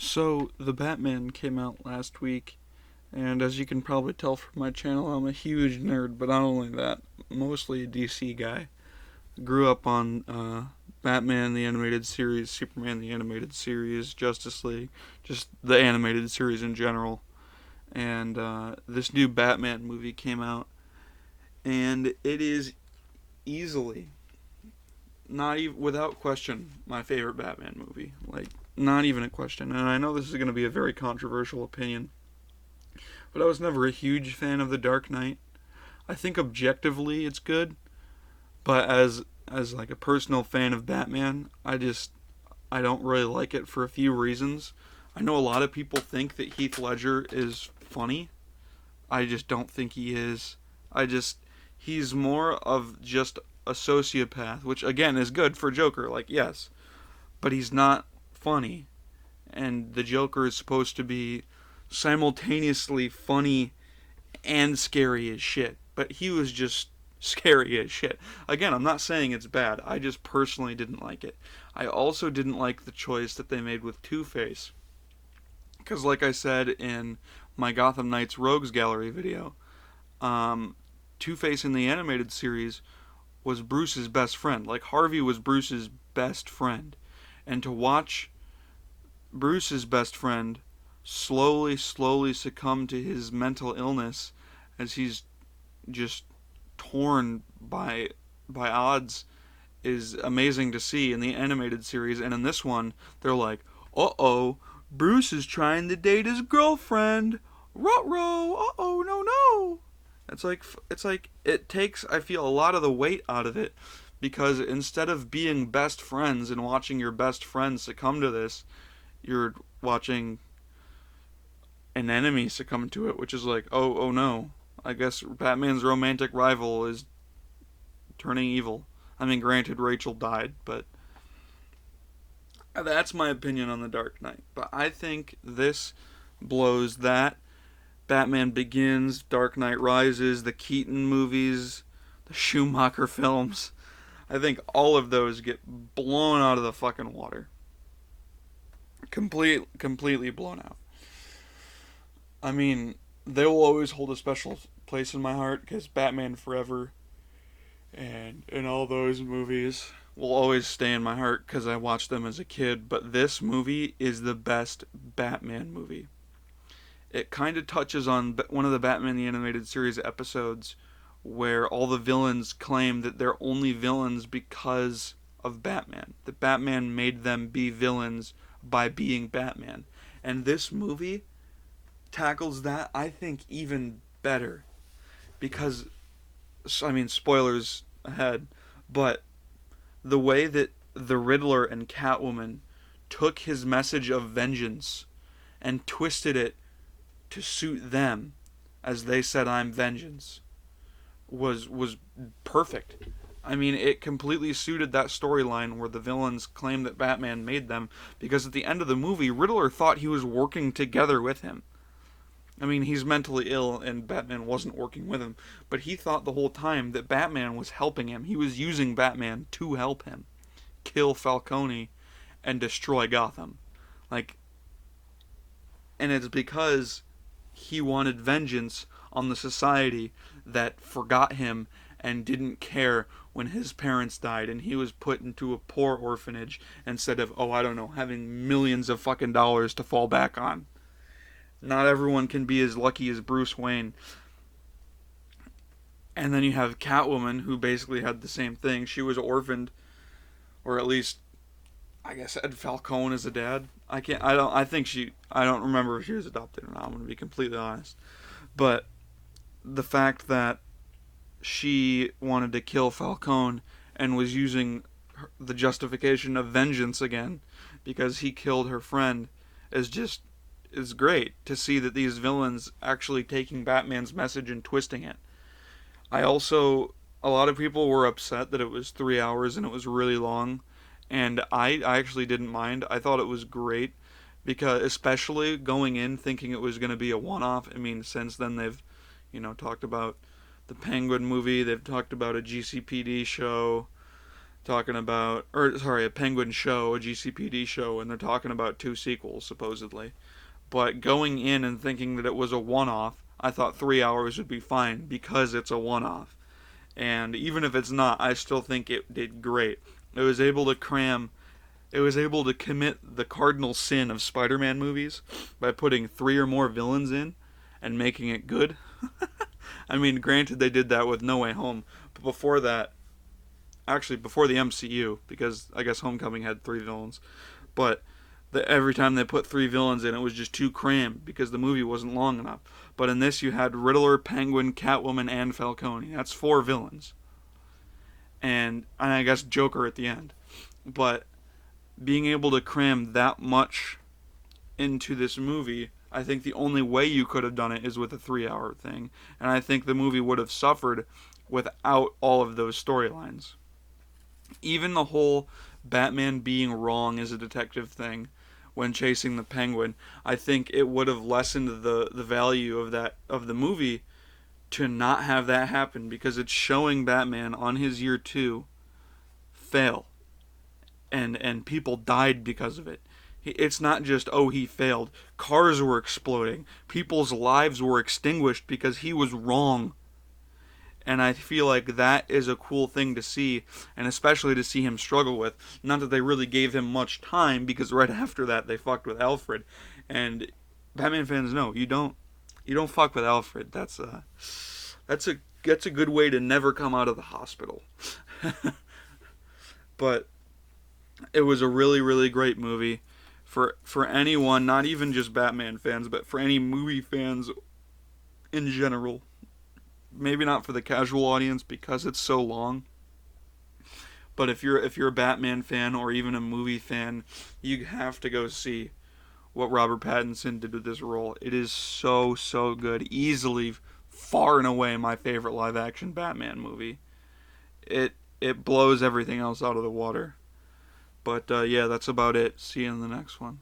So, The Batman came out last week, and as you can probably tell from my channel, I'm a huge nerd, but not only that, mostly a DC guy. Grew up on Batman the Animated Series, Superman the Animated Series, Justice League, just the animated series in general. And this new Batman movie came out, and it is easily, not even without question, my favorite Batman movie. Like, not even a question. And I know this is going to be a very controversial opinion, but I was never a huge fan of The Dark Knight. I think objectively it's good, but as like a personal fan of Batman, I don't really like it for a few reasons. I know a lot of people think that Heath Ledger is funny. I just don't think he is. I just He's more of just a sociopath, which again is good for Joker, like yes, but he's not funny. And the Joker is supposed to be simultaneously funny and scary as shit. But he was just scary as shit. Again, I'm not saying it's bad. I just personally didn't like it. I also didn't like the choice that they made with Two Face. Because, like I said in my Gotham Knights Rogues Gallery video, Two Face in the animated series was Bruce's best friend. Like, Harvey was Bruce's best friend. And to watch Bruce's best friend slowly succumb to his mental illness as he's just torn by odds is amazing to see in the animated series. And in this one, they're like, "Uh-oh, Bruce is trying to date his girlfriend. Ruh-roh, uh-oh, no." It's like it takes, I feel, a lot of the weight out of it, because instead of being best friends and watching your best friend succumb to this, you're watching an enemy succumb to it, which is like, oh no. I guess Batman's romantic rival is turning evil. I mean, granted, Rachel died, but that's my opinion on The Dark Knight. But I think this blows that. Batman Begins, Dark Knight Rises, the Keaton movies, the Schumacher films. I think all of those get blown out of the fucking water. Completely blown out. I mean, they will always hold a special place in my heart because Batman Forever and all those movies will always stay in my heart because I watched them as a kid. But this movie is the best Batman movie. It kind of touches on one of the Batman the Animated Series episodes where all the villains claim that they're only villains because of Batman. That Batman made them be villains by being Batman. And this movie tackles that, I think, even better. Because, I mean, spoilers ahead, but the way that the Riddler and Catwoman took his message of vengeance and twisted it to suit them, as they said, "I'm vengeance," was perfect. I mean, it completely suited that storyline where the villains claim that Batman made them, because at the end of the movie, Riddler thought he was working together with him. I mean, he's mentally ill and Batman wasn't working with him, but he thought the whole time that Batman was helping him. He was using Batman to help him kill Falcone and destroy Gotham. Like, and it's because he wanted vengeance on the society that forgot him and didn't care when his parents died and he was put into a poor orphanage instead of, oh, I don't know, having millions of fucking dollars to fall back on. Not everyone can be as lucky as Bruce Wayne. And then you have Catwoman, who basically had the same thing. She was orphaned, or at least, I guess, had Falcone as a dad. I don't remember if she was adopted or not. I'm going to be completely honest. But the fact that she wanted to kill Falcone and was using the justification of vengeance again because he killed her friend is great to see that these villains actually taking Batman's message and twisting it. A lot of people were upset that it was 3 hours and it was really long, and I actually didn't mind. I thought it was great because, especially going in thinking it was going to be a one-off. I mean, since then they've, talked about the Penguin movie, they've talked about a GCPD show, talking about, or sorry, a Penguin show, a GCPD show, and they're talking about two sequels supposedly. But going in and thinking that it was a one-off, I thought 3 hours would be fine because it's a one-off. And even if it's not, I still think it did great. It was able to cram, it was able to commit the cardinal sin of Spider-Man movies by putting three or more villains in and making it good. I mean, granted, they did that with No Way Home, but before that, actually before the MCU, because I guess Homecoming had three villains, but every time they put three villains in, it was just too crammed because the movie wasn't long enough. But in this, you had Riddler, Penguin, Catwoman, and Falcone. That's four villains, and I guess Joker at the end. But being able to cram that much into this movie, I think the only way you could have done it is with a 3 hour thing. And I think the movie would have suffered without all of those storylines. Even the whole Batman being wrong as a detective thing when chasing the Penguin, I think it would have lessened the value of the movie to not have that happen because it's showing Batman on his year 2 fail, and people died because of it. It's not just, oh, he failed. Cars were exploding. People's lives were extinguished because he was wrong. And I feel like that is a cool thing to see, and especially to see him struggle with. Not that they really gave him much time, because right after that they fucked with Alfred, and Batman fans know you don't fuck with Alfred. That's a good way to never come out of the hospital. But it was a really really great movie for anyone, not even just Batman fans, but for any movie fans in general. Maybe not for the casual audience because it's so long, but if you're a Batman fan or even a movie fan, you have to go see what Robert Pattinson did with this role. It is so so good. Easily far and away my favorite live action Batman movie. It it blows everything else out of the water. But yeah, that's about it. See you in the next one.